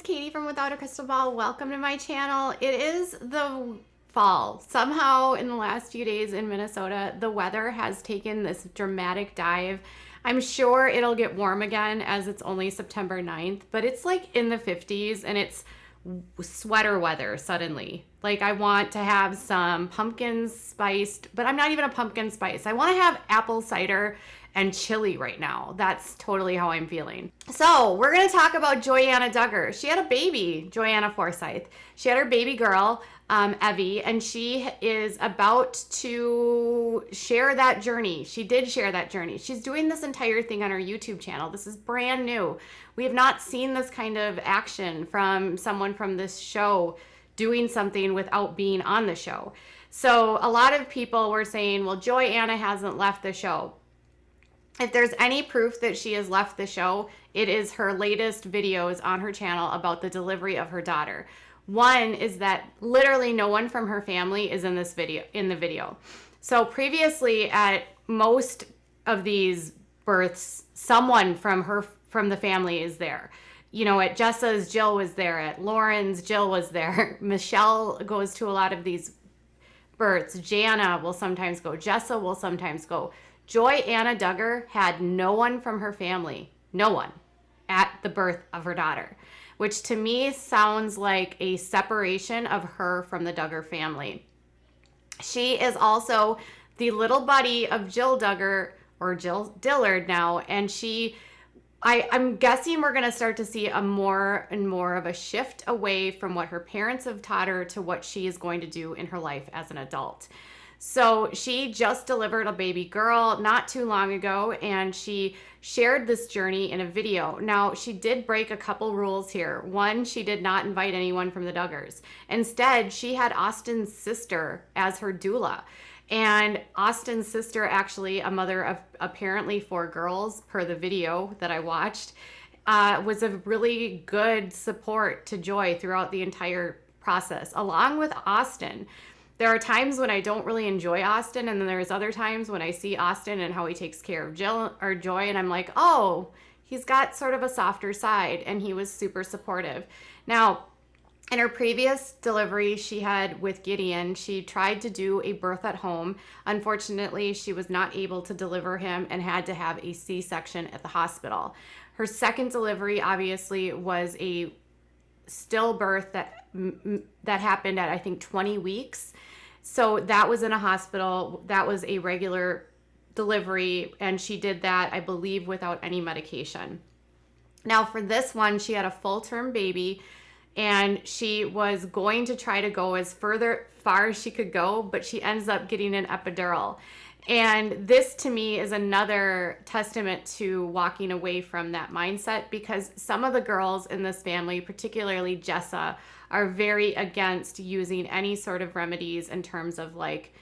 it's Katie from Without a Crystal Ball. Welcome to my channel. It is the fall. Somehow in the last few days in Minnesota, the weather has taken this dramatic dive. I'm sure it'll get warm again as it's only September 9th, but it's like in the 50s and it's sweater weather suddenly. Like I want to have some pumpkin spiced, but I'm not even a pumpkin spice. I want to have apple cider and chili right now. That's totally how I'm feeling. So we're going to talk about Anna Duggar. She had a baby, Anna Forsyth. She had her baby girl, Evie, and she is about to share that journey. She did share that journey. She's doing this entire thing on her YouTube channel. This is brand new. We have not seen this kind of action from someone from this show doing something without being on the show. So a lot of people were saying, well, Anna hasn't left the show. If there's any proof that she has left the show, it is her latest videos on her channel about the delivery of her daughter. One is that literally no one from her family is in the video. So previously at most of these births, someone from the family is there. You know, at Jessa's, Jill was there. At Lauren's, Jill was there. Michelle goes to a lot of these births. Jana will sometimes go. Jessa will sometimes go. Anna Duggar had no one from her family, no one, at the birth of her daughter, which to me sounds like a separation of her from the Duggar family. She is also the little buddy of Jill Duggar, or Jill Dillard now, and I'm guessing we're going to start to see a more and more of a shift away from what her parents have taught her to what she is going to do in her life as an adult. So she just delivered a baby girl not too long ago, and she shared this journey in a video. Now, she did break a couple rules here. One, she did not invite anyone from the Duggars. Instead, she had Austin's sister as her doula. And Austin's sister, actually a mother of apparently 4 girls per the video that I watched, was a really good support to Joy throughout the entire process, along with Austin. There are times when I don't really enjoy Austin, and then there's other times when I see Austin and how he takes care of Jill or Joy, and I'm like, oh, he's got sort of a softer side, and he was super supportive. Now, in her previous delivery she had with Gideon, she tried to do a birth at home. Unfortunately, she was not able to deliver him and had to have a C-section at the hospital. Her second delivery obviously was a stillbirth that happened at, I think, 20 weeks. So that was in a hospital. That was a regular delivery, and she did that, I believe, without any medication. Now for this one, she had a full-term baby, and she was going to try to go as far as she could go, but she ends up getting an epidural. And this to me is another testament to walking away from that mindset, because some of the girls in this family, particularly Jessa, are very against using any sort of remedies in terms of like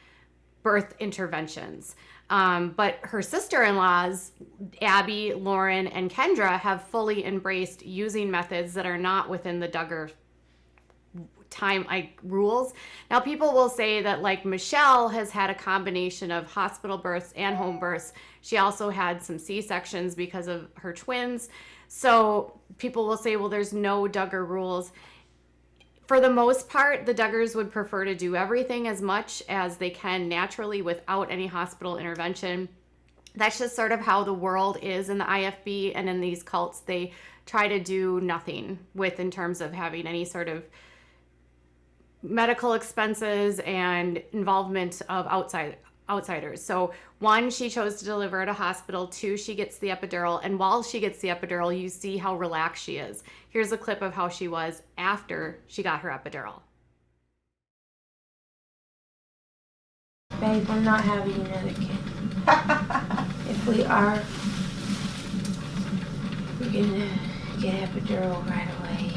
birth interventions. But her sister-in-laws, Abby, Lauren, and Kendra, have fully embraced using methods that are not within the Duggar rules. Now, people will say that like Michelle has had a combination of hospital births and home births. She also had some C-sections because of her twins. So people will say, well, there's no Duggar rules. For the most part, the Duggars would prefer to do everything as much as they can naturally without any hospital intervention. That's just sort of how the world is in the IFB and in these cults. They try to do nothing in terms of having any sort of medical expenses and involvement of outsiders. So 1, she chose to deliver at a hospital. 2, she gets the epidural, and while she gets the epidural, you see how relaxed she is. Here's a clip of how she was after she got her epidural. Babe, we're not having another kid. If we are, we're gonna get epidural right away.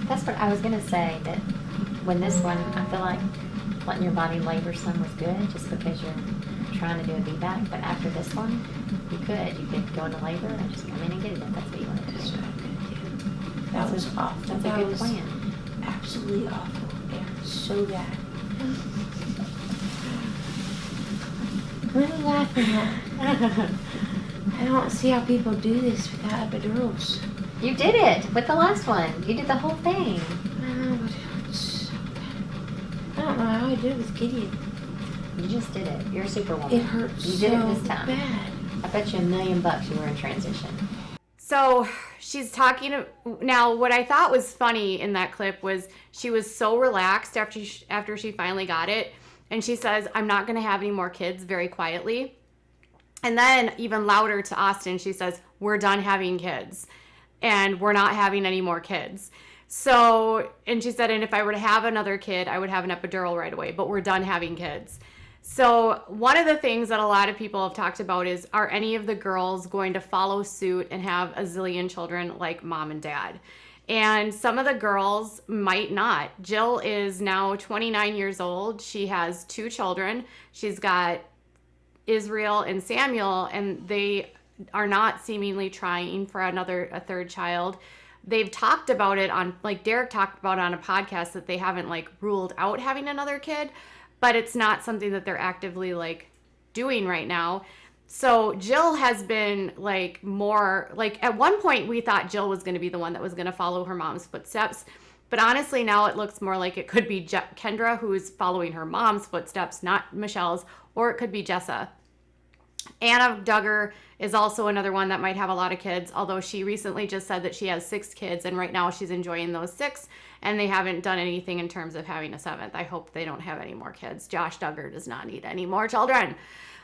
That's what I was gonna say, that when this one, I feel like letting your body labor some was good just because you're trying to do a VBAC, but after this one, you could go into labor and just come in and get it if that's what you want to do. That's what I'm gonna do. That was awful. That's a good plan. Absolutely awful. And so bad. What are you laughing at? I don't see how people do this without epidurals. You did it with the last one. You did the whole thing. I know, but I don't know how I did it with Gideon. You just did it. You're a superwoman. It hurts You did so it this time. bad. I bet you $1 million you were in transition. So she's talking now. What I thought was funny in that clip was she was so relaxed after she finally got it, and she says, "I'm not going to have any more kids," very quietly. And then even louder to Austin, she says, "We're done having kids, and we're not having any more kids." So, and she said, "And if I were to have another kid, I would have an epidural right away, but we're done having kids." So one of the things that a lot of people have talked about is, are any of the girls going to follow suit and have a zillion children like mom and dad? And some of the girls might not. Jill is now 29 years old. She has 2 children. She's got Israel and Samuel, and they are not seemingly trying for a third child. They've talked about it on, like Derek talked about on a podcast, that they haven't like ruled out having another kid, but it's not something that they're actively like doing right now. So Jill has been like more like, at one point we thought Jill was going to be the one that was going to follow her mom's footsteps. But honestly, now it looks more like it could be Kendra, who's following her mom's footsteps, not Michelle's, or it could be Jessa. Anna Duggar is also another one that might have a lot of kids, although she recently just said that she has 6 kids, and right now she's enjoying those 6, and they haven't done anything in terms of having a 7th. I hope they don't have any more kids. Josh Duggar does not need any more children.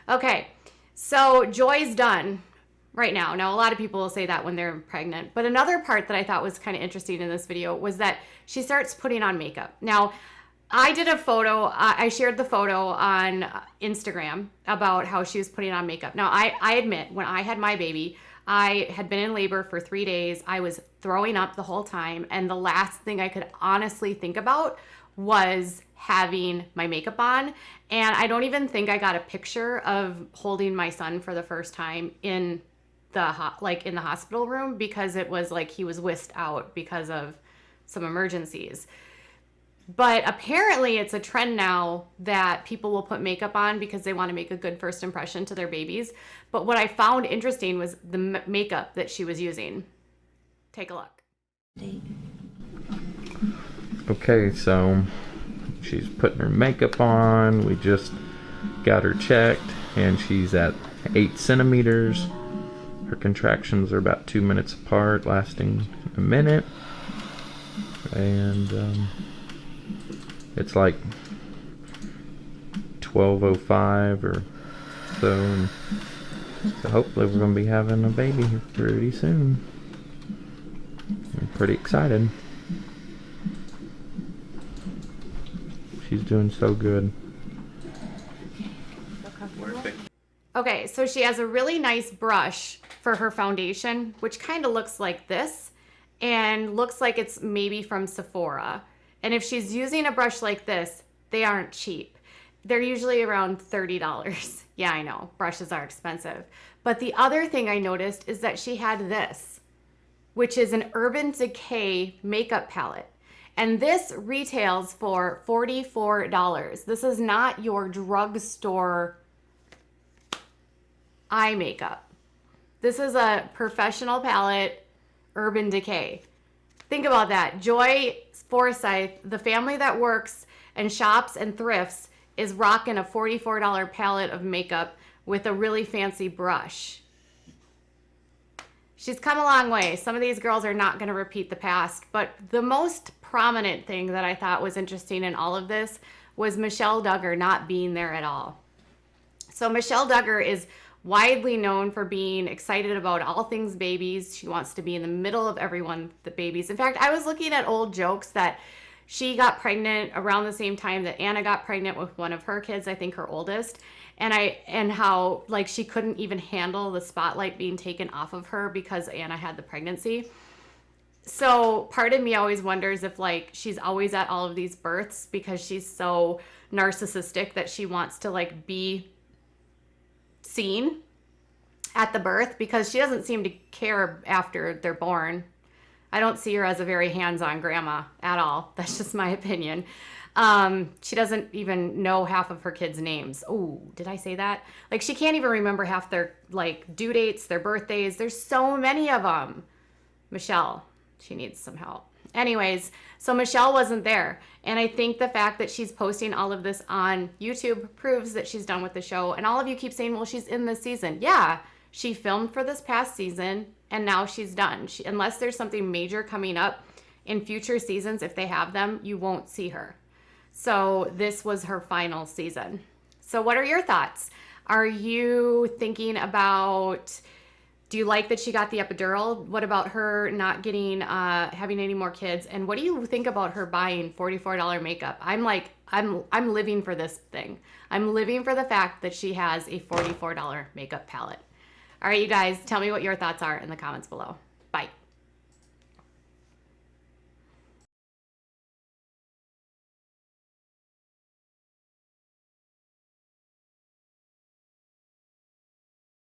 Okay, so Joy's done right now. Now, a lot of people will say that when they're pregnant, but another part that I thought was kind of interesting in this video was that she starts putting on makeup. Now, I did a photo, I shared the photo on Instagram about how she was putting on makeup. Now, I admit, when I had my baby, I had been in labor for 3 days. I was throwing up the whole time, and the last thing I could honestly think about was having my makeup on. And I don't even think I got a picture of holding my son for the first time in the hospital room, because it was like he was whisked out because of some emergencies. But apparently it's a trend now that people will put makeup on because they want to make a good first impression to their babies. But what I found interesting was the makeup that she was using. Take a look. Okay, so she's putting her makeup on. We just got her checked, and she's at 8 centimeters. Her contractions are about 2 minutes apart, lasting a minute. And it's like 12:05 or so, and so hopefully we're going to be having a baby here pretty soon. I'm pretty excited. She's doing so good. Okay, so she has a really nice brush for her foundation, which kind of looks like this, and looks like it's maybe from Sephora. And if she's using a brush like this, they aren't cheap. They're usually around $30. Yeah, I know, brushes are expensive. But the other thing I noticed is that she had this, which is an Urban Decay makeup palette. And this retails for $44. This is not your drugstore eye makeup. This is a professional palette, Urban Decay. Think about that. Joy Forsyth, the family that works and shops and thrifts, is rocking a $44 palette of makeup with a really fancy brush. She's come a long way. Some of these girls are not going to repeat the past, but the most prominent thing that I thought was interesting in all of this was Michelle Duggar not being there at all. So Michelle Duggar is widely known for being excited about all things babies. She wants to be in the middle of everyone, the babies. In fact, I was looking at old jokes that she got pregnant around the same time that Anna got pregnant with one of her kids, I think her oldest, and how like she couldn't even handle the spotlight being taken off of her because Anna had the pregnancy. So part of me always wonders if like she's always at all of these births because she's so narcissistic that she wants to like be seen at the birth, because she doesn't seem to care after they're born. I don't see her as a very hands-on grandma at all. That's just my opinion. She doesn't even know half of her kids' names. Oh, did I say that? Like she can't even remember half their like due dates, their birthdays. There's so many of them. Michelle, she needs some help. Anyways, so Michelle wasn't there. And I think the fact that she's posting all of this on YouTube proves that she's done with the show. And all of you keep saying, well, she's in this season. Yeah, she filmed for this past season and now she's done. Unless there's something major coming up in future seasons, if they have them, you won't see her. So this was her final season. So what are your thoughts? Are you thinking about, do you like that she got the epidural? What about her not getting, having any more kids? And what do you think about her buying $44 makeup? I'm like, I'm living for this thing. I'm living for the fact that she has a $44 makeup palette. All right, you guys, tell me what your thoughts are in the comments below.